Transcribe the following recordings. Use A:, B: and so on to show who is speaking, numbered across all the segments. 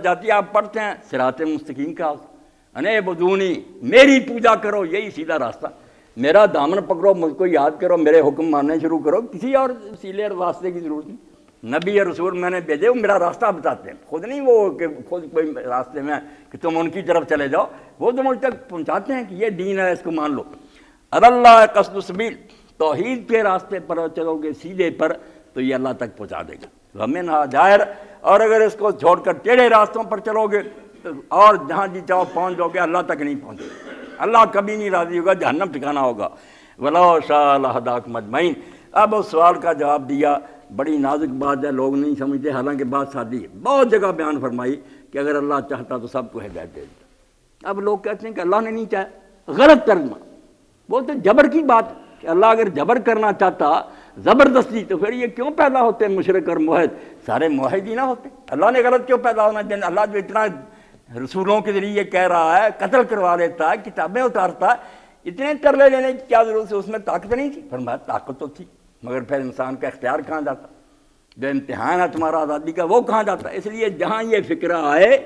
A: جاتی ہے آپ پڑھتے ہیں صراط مستقیم کا انے بدونی، میری پوجا کرو، یہی سیدھا راستہ، میرا دامن پکڑو، مجھ کو یاد کرو، میرے حکم ماننے شروع کرو، کسی اور وسیلے اور واسطے کی ضرورت نہیں۔ نبی اور رسول میں نے بھیجے، وہ میرا راستہ بتاتے ہیں، خود نہیں وہ کہ خود کوئی راستے میں کہ تم ان کی طرف چلے جاؤ، وہ تو مجھ تک پہنچاتے ہیں کہ یہ دین ہے، اس کو مان لو۔ اللہ قصد السبیل، توحید کے راستے پر چلو گے سیدھے پر تو یہ اللہ تک پہنچا دے گا۔ وَمِنْهَا جائر، اور اگر اس کو چھوڑ کر ٹیڑھے راستوں پر چلو گے تو اور جہاں جی چاہو پہنچ جاؤ گے، اللہ تک نہیں پہنچے، اللہ کبھی نہیں راضی ہوگا، جہنم ٹھکانا ہوگا۔ وَلَوْ شَاءَ لَهَدَاكُمْ أَجْمَعِينَ۔ اب اس سوال کا جواب دیا، بڑی نازک بات ہے، لوگ نہیں سمجھتے، حالانکہ بات سادی ہے، بہت جگہ بیان فرمائی کہ اگر اللہ چاہتا تو سب کو ہدایت دے دیتا۔ اب لوگ کہتے ہیں کہ اللہ نے نہیں چاہا، غلط ترجمہ، بولتے جبر کی بات کہ اللہ اگر جبر کرنا چاہتا زبردستی تو پھر یہ کیوں پیدا ہوتے ہیں مشرک اور موحد؟ سارے موحد ہی نہ ہوتے، اللہ نے غلط کیوں پیدا ہونا؟ اللہ جو اتنا رسولوں کے ذریعے کہہ رہا ہے، قتل کروا لیتا ہے، کتابیں اتارتا ہے، اتنے ترلے لینے کی کیا ضرورت ہے؟ اس میں طاقت نہیں تھی؟ فرمایا طاقت تو تھی، مگر پھر انسان کا اختیار کہاں جاتا؟ جو امتحان ہے تمہارا آزادی کا وہ کہاں جاتا؟ اس لیے جہاں یہ فکرہ آئے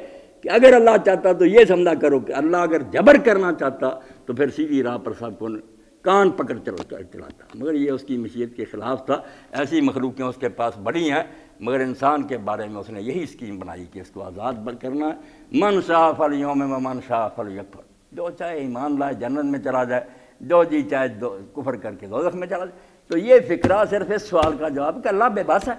A: کہ اگر اللہ چاہتا تو یہ سمجھا کرو کہ اللہ اگر جبر کرنا چاہتا تو پھر سیدھی راہ پر سب کو کان پکڑ چلاتا، مگر یہ اس کی مشیت کے خلاف تھا۔ ایسی مخلوقیں اس کے پاس بڑی ہیں، مگر انسان کے بارے میں اس نے یہی اسکیم بنائی کہ اس کو آزاد کرنا ہے۔ من شاء فلیؤمن ومن شاء فلیکفر، جو چاہے ایمان لائے جنت میں چلا جائے، جو جی چاہے کفر کر کے دوزخ میں چلا جائے۔ تو یہ فکرہ صرف اس سوال کا جواب کہ اللہ بے بس ہے،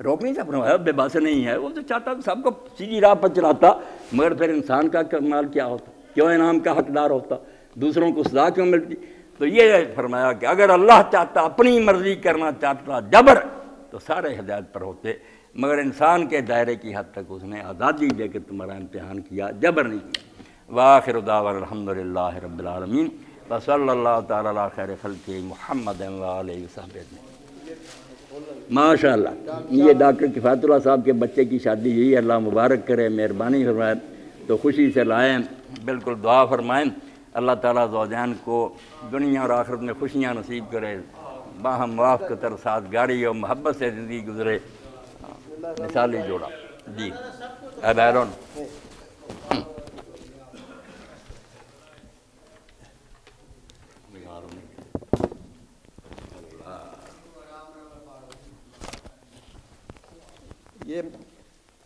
A: روک نہیں سکتا، بے بس نہیں ہے، وہ تو چاہتا تو سب کو سیدھی راہ پر چلاتا، مگر پھر انسان کا کمال کیا ہوتا؟ کیوں انعام کا حقدار ہوتا؟ دوسروں کو سزا کیوں ملتی؟ تو یہ فرمایا کہ اگر اللہ چاہتا، اپنی مرضی کرنا چاہتا جبر تو سارے ہدایت پر ہوتے، مگر انسان کے دائرے کی حد تک اس نے آزادی دے کے تمہارا امتحان کیا، جبر نہیں کیا۔ وآخر دعوانا الحمدللہ رب العالمین، وصلی اللہ تعالی علی خیر خلقہ محمد وآلہ وصحبہ اجمعین۔ ماشاء اللہ، یہ ڈاکٹر کفایت اللہ صاحب کے بچے کی شادی ہوئی، اللہ مبارک کرے، مہربانی فرمائے، تو خوشی سے لائیں، بالکل دعا فرمائیں، اللہ تعالیٰ زوجین کو دنیا اور آخرت میں خوشیاں نصیب کرے، باہم موافقت اور سازگاری اور محبت سے زندگی گزرے، مثالی جوڑا۔ جی بیرون
B: یہ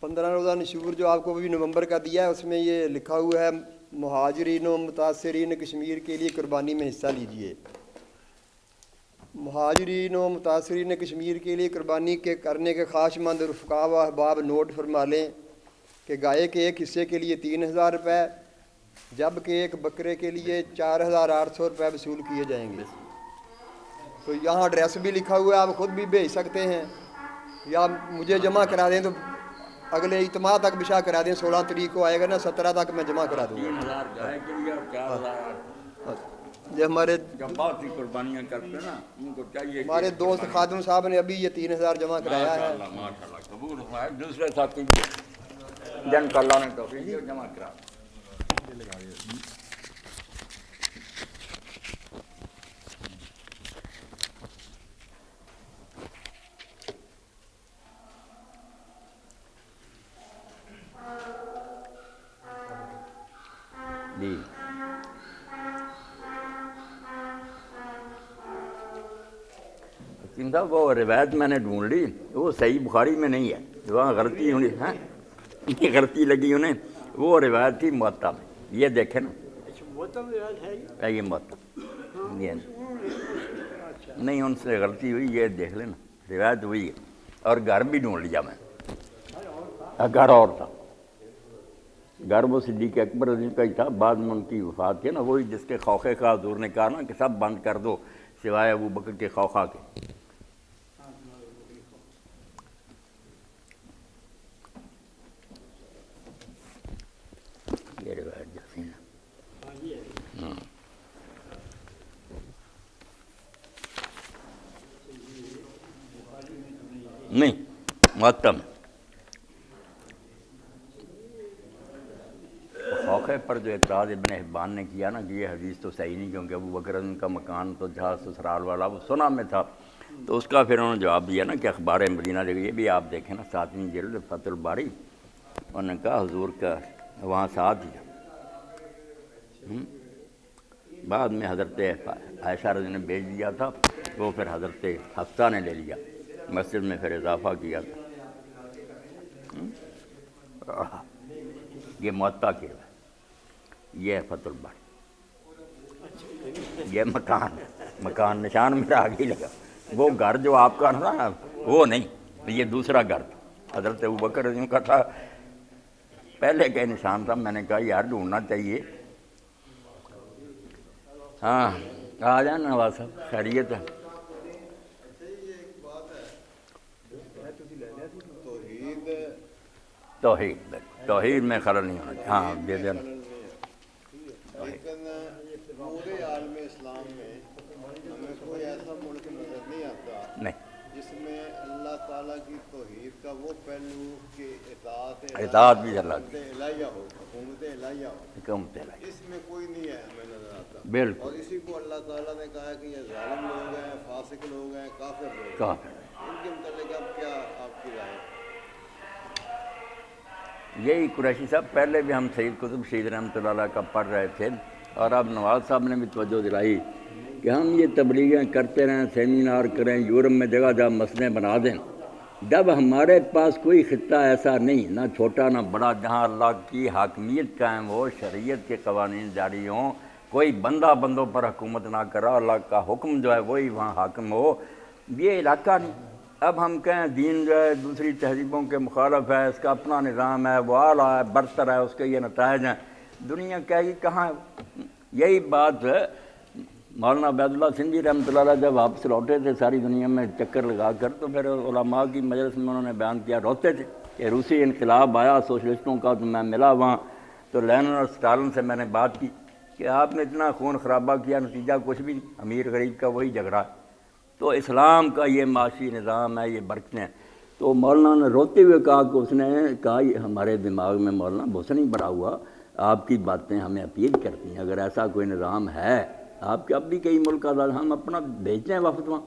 B: 15 روزہ نشور جو آپ کو بھی نومبر کا دیا ہے، اس میں یہ لکھا ہوا ہے مہاجرین و متاثرین کشمیر کے لیے قربانی میں حصہ لیجئے۔ مہاجرین و متاثرین کشمیر کے لیے قربانی کے کرنے کے خواہش مند رفقا و احباب نوٹ فرما لیں کہ گائے کے ایک حصے کے لیے 3000 روپے، جبکہ ایک بکرے کے لیے 4800 روپے وصول کیے جائیں گے۔ تو یہاں ایڈریس بھی لکھا ہوا ہے، آپ خود بھی بھیج سکتے ہیں یا مجھے جمع کرا دیں، تو اگلے اجتماع تک بشا کرا دیں، 16 تاریخ کو آئے گا نا، 17 تک میں جمع کرا دوں گا۔ یہ ہمارے
A: بہت سی قربانیاں کرتے ہیں نا، ان کو چاہیے،
B: ہمارے دوست خادم صاحب نے ابھی یہ 3000 جمع کرایا ہے۔
A: ماشاءاللہ قبول ہوا ہے، دوسرے ساتھی جن کو اللہ نے توفیق دی جمع کرا۔ جی حکیم صاحب، وہ روایت میں نے ڈھونڈ لی، وہ صحیح بخاری میں نہیں ہے، وہاں غلطی ہوئی ہے، یہ غلطی لگی انہیں، وہ روایت تھی موطا میں، یہ دیکھیں نا، یہ موطا نہیں، ان سے غلطی ہوئی، یہ دیکھ لینا، روایت ہوئی ہے، اور گھر بھی ڈھونڈ لیا میں، گھر اور تھا، گھر وہ صدیق اکبر رضی کا ہی تھا، بعد میں ان کی وفات کے نا، وہی جس کے خوخے کا حضور نے کہا نا کہ سب بند کر دو سوائے ابو بکر کے خوخہ کے۔ یہ روایت جیسی نا، نہیں محتم خوخے پر جو اعتراض ابن حبان نے کیا نا کہ یہ حدیث تو صحیح نہیں، کیونکہ ابو بکر کا مکان تو جہاں سسرال والا وہ سنا میں تھا، تو اس کا پھر انہوں نے جواب دیا نا کہ اخبار مدینہ دیکھیں، یہ بھی آپ دیکھیں نا، 7ویں جلد فتح الباری، انہوں نے کہا حضور کا وہاں ساتھ ہی بعد میں حضرت عائشہ رضی نے بھیج دیا تھا، وہ پھر حضرت حفصہ نے لے لیا، مسجد میں پھر اضافہ کیا تھا۔ یہ معطا کی ہے، یہ ہے فتح الباری، یہ مکان نشان میرا آگے ہی لگا، وہ گھر جو آپ کا نا وہ نہیں، یہ دوسرا گھر تھا، حضرت ابوبکر رضی اللہ کا تھا، پہلے کا نشان تھا۔ میں نے کہا یار ڈھونڈنا چاہیے۔ ہاں آ جائیں نواز صاحب، خیریت ہے؟ توحید میں خلل نہیں ہونا چاہیے۔ ہاں دے دینا۔
C: لیکن پورے عالم اسلام میں ہمیں کوئی ایسا ملک نظر نہیں آتا
A: نہیں
C: جس میں اللہ تعالیٰ کی توحید کا وہ پہلو کہ
A: اطاعت بھی اللہ کی،
C: الہیہ ہو، حکومت الہیہ ہو،
A: حکومت الہیہ،
C: اس میں کوئی نہیں ہے ہمیں نظر آتا۔
A: بالکل۔
C: اور اسی کو اللہ تعالیٰ نے کہا کہ یہ ظالم لوگ ہیں، فاسق لوگ ہیں، کافر لوگ ہیں۔
A: کافر
C: ان کے متعلق اب کیا آپ کی رائے؟
A: یہی قریشی صاحب پہلے بھی ہم سید قطب شہید رحمۃ اللہ علیہ کا پڑھ رہے تھے، اور اب نواز صاحب نے بھی توجہ دلائی کہ ہم یہ تبلیغیں کرتے رہیں، سیمینار کریں، یورپ میں جگہ جگہ مسجدیں بنا دیں، جب ہمارے پاس کوئی خطہ ایسا نہیں، نہ چھوٹا نہ بڑا، جہاں اللہ کی حاکمیت قائم ہو، شریعت کے قوانین جاری ہوں، کوئی بندہ بندوں پر حکومت نہ کرا، اللہ کا حکم جو ہے وہی وہاں حاکم ہو، یہ علاقہ نہیں۔ اب ہم کہیں دین جو ہے دوسری تہذیبوں کے مخالف ہے، اس کا اپنا نظام ہے، وہ اعلیٰ ہے، برتر ہے، اس کے یہ نتائج ہیں، دنیا کہے گی کہاں ہے؟ یہی بات مولانا عبید اللہ سندھی رحمۃ اللہ علیہ جب واپس لوٹے تھے ساری دنیا میں چکر لگا کر، تو پھر علماء کی مجلس میں انہوں نے بیان کیا، روتے تھے کہ روسی انقلاب آیا سوشلسٹوں کا، تو میں ملا وہاں، تو لینن اور اسٹالن سے میں نے بات کی کہ آپ نے اتنا خون خرابہ کیا، نتیجہ کچھ بھی نہیں، امیر غریب کا وہی جھگڑا ہے، تو اسلام کا یہ معاشی نظام ہے، یہ برکتیں ہیں۔ تو مولانا نے روتے ہوئے کہا کہ اس نے کہا یہ ہمارے دماغ میں مولانا بھوسن ہی بڑا ہوا، آپ کی باتیں ہمیں اپیل کرتی ہیں، اگر ایسا کوئی نظام ہے، آپ کے اب بھی کئی ملک آزاد، ہم اپنا بھیجتے ہیں وفد وہاں،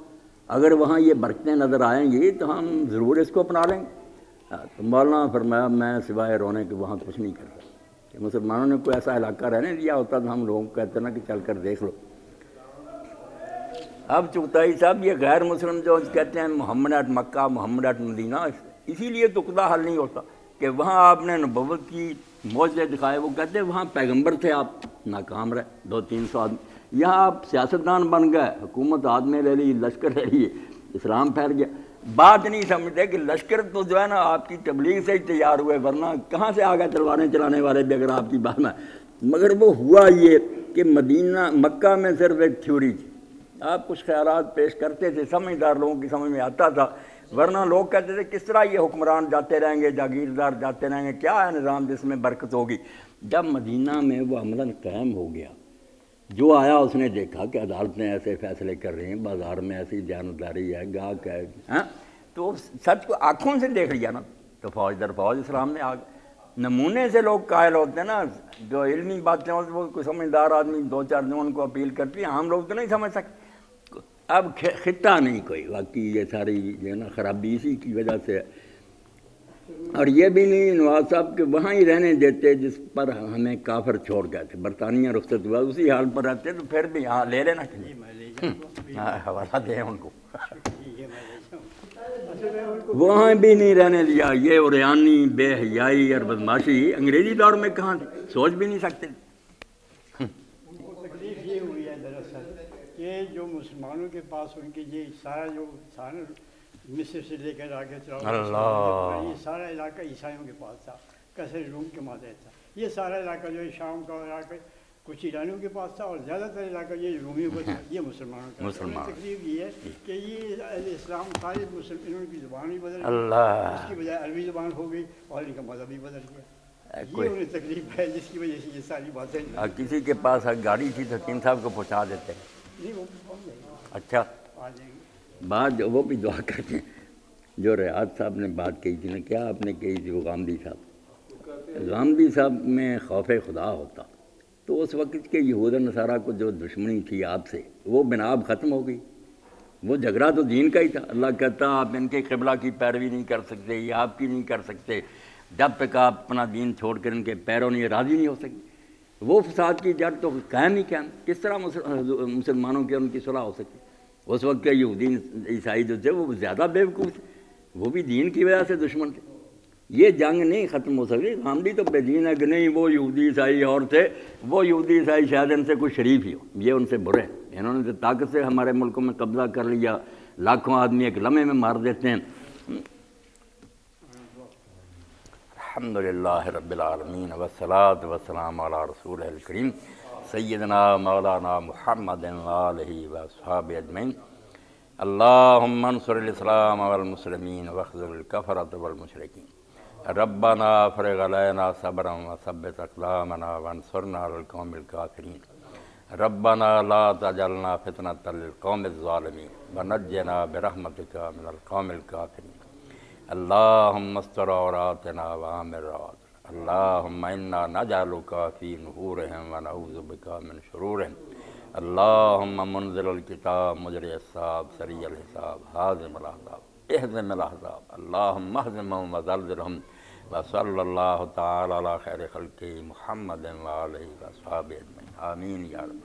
A: اگر وہاں یہ برکتیں نظر آئیں گی تو ہم ضرور اس کو اپنا لیں گے۔ تو مولانا فرمایا میں سوائے رونے کے وہاں کچھ نہیں کر سکتا، کہ مسلمانوں نے کوئی ایسا علاقہ رہنے دیا ہوتا تو ہم لوگوں کو کہتے نا کہ چل کر دیکھ لو۔ اب چغتائی صاحب یہ غیر مسلم جو کہتے ہیں محمد at Mecca, Muhammad at Medina, اسی لیے تقدا حل نہیں ہوتا کہ وہاں آپ نے نبوت کی معجزے دکھائے، وہ کہتے ہیں وہاں پیغمبر تھے، آپ ناکام رہے، 200-300 آدمی، یہاں آپ سیاستدان بن گئے، حکومت ہاتھ میں لے لی، لشکر لے لیے، اسلام پھیل گیا۔ بات نہیں سمجھتے کہ لشکر تو جو ہے نا آپ کی تبلیغ سے ہی تیار ہوئے، ورنہ کہاں سے آگے تلواریں چلانے والے بھی اگر آپ کی بات میں، مگر وہ ہوا یہ کہ مدینہ مکہ میں صرف ایک تھیوری تھی، آپ کچھ خیالات پیش کرتے تھے، سمجھدار لوگوں کی سمجھ میں آتا تھا، ورنہ لوگ کہتے تھے کس طرح یہ حکمران جاتے رہیں گے، جاگیردار جاتے رہیں گے، کیا ہے نظام جس میں برکت ہوگی۔ جب مدینہ میں وہ عملاً قائم ہو گیا، جو آیا اس نے دیکھا کہ عدالتیں ایسے فیصلے کر رہی ہیں، بازار میں ایسی دیانتداری ہے، گاہک ہے، ہاں، تو سچ کو آنکھوں سے دیکھ لیا نا، تو فوج در فوج اسلام میں آ گئے۔ نمونے سے لوگ قائل ہوتے ہیں نا، جو علمی باتیں ہوتی وہ کوئی سمجھدار آدمی 2-4 دن ان کو اپیل کرتی ہیں، عام لوگ تو نہیں سمجھ سکتے۔ اب خطہ نہیں کوئی، واقعی یہ ساری جو ہے نا خرابی اسی کی وجہ سے ہے۔ اور یہ بھی نہیں نواز صاحب کہ وہاں ہی رہنے دیتے جس پر ہمیں کافر چھوڑ گئے تھے، برطانیہ رخصت ہوا اسی حال پر رہتے، تو پھر بھی ہاں لے لینا چاہیے، حوالہ دیں ان کو، وہاں بھی نہیں رہنے دیا۔ یہ اوریانی بے حیائی اور بدماشی انگریزی دور میں کہاں تھی، سوچ بھی نہیں سکتے۔
D: تکلیف یہ ہوئی ہے دراصل کہ جو مسلمانوں کے پاس ان کی یہ سارا مصر سے لے کر آگے چلاؤ، یہ سارا علاقہ عیسائیوں کے پاس تھا، کثر روم کے ماتحت تھا، یہ سارا علاقہ جو ہے شام کا علاقہ کچھ ایرانیوں کے پاس تھا، اور زیادہ تر علاقہ یہ رومیوں کا تھا، یہ مسلمانوں کا تھا۔ تکلیف یہ ہے کہ یہ اسلام سارے انہوں کی زبان بھی بدل گئی، اس کی بجائے عربی زبان ہو گئی، اور ان کا مذہب بھی بدل گیا، یہ انہیں تکلیف ہے جس کی وجہ سے یہ ساری باتیں۔
A: کسی کے پاس گاڑی تھی تو حکیم صاحب کو پہنچا دیتے، اچھا بات وہ بھی دعا کرتے ہیں۔ جو ریاض صاحب نے بات کہی تھی نا، کیا آپ نے کہی تھی وہ غامدی صاحب میں خوف خدا ہوتا تو اس وقت کے یہود و نصارہ کو جو دشمنی تھی آپ سے وہ بناب ختم ہو گئی، وہ جھگڑا تو دین کا ہی تھا۔ اللہ کہتا آپ ان کے قبلہ کی پیروی نہیں کر سکتے، یہ آپ کی نہیں کر سکتے، جب تک آپ اپنا دین چھوڑ کر ان کے پیروں نہیں راضی نہیں ہو سکتے، وہ فساد کی جڑ تو قائم ہی قائم، کس طرح مسلمانوں کی ان کی صلح ہو سکتی؟ اس وقت کے یہودی عیسائی جو تھے وہ زیادہ بیوقوف تھے، وہ بھی دین کی وجہ سے دشمن تھے۔ یہ جنگ نہیں ختم ہو سکتی، غامدی تو بے دین ہے کہ نہیں وہ یہودی عیسائی اور تھے، وہ یہودی عیسائی شاید ان سے کوئی شریف ہی ہو، یہ ان سے برے ہیں، انہوں نے تو طاقت سے ہمارے ملکوں میں قبضہ کر لیا، لاکھوں آدمی ایک لمحے میں مار دیتے ہیں۔ الحمدللہ رب العالمین والصلاة والسلام علی رسول الکریم سیدنا مولانا محمد وآلہ واصحابہ اجمعین۔ اللہم انصر الاسلام والمسلمین واخذل الکفرۃ والمشرکین۔ ربنا افرغ علینا صبرا وثبت اقدامنا وانصرنا علی القوم الکافرین۔ ربنا لا تجعلنا فتنة للقوم الظالمین ونجنا برحمتک من القوم الکافرین۔ اللہم استر عوراتنا وآمن رواتنا۔ اللہم انا نجعلک فی نحورہم ونعوذ بک من شرورہم۔ اللہم منزل الکتاب مجری السحاب سریع الحساب حازم الاحزاب اہزم الاحزاب۔ اللہم اہزمہم وزلزلہم وصلی اللہ تعالی علی خیر خلقہ محمد وآلہ وصحبہ اجمعین۔ آمین یا رب۔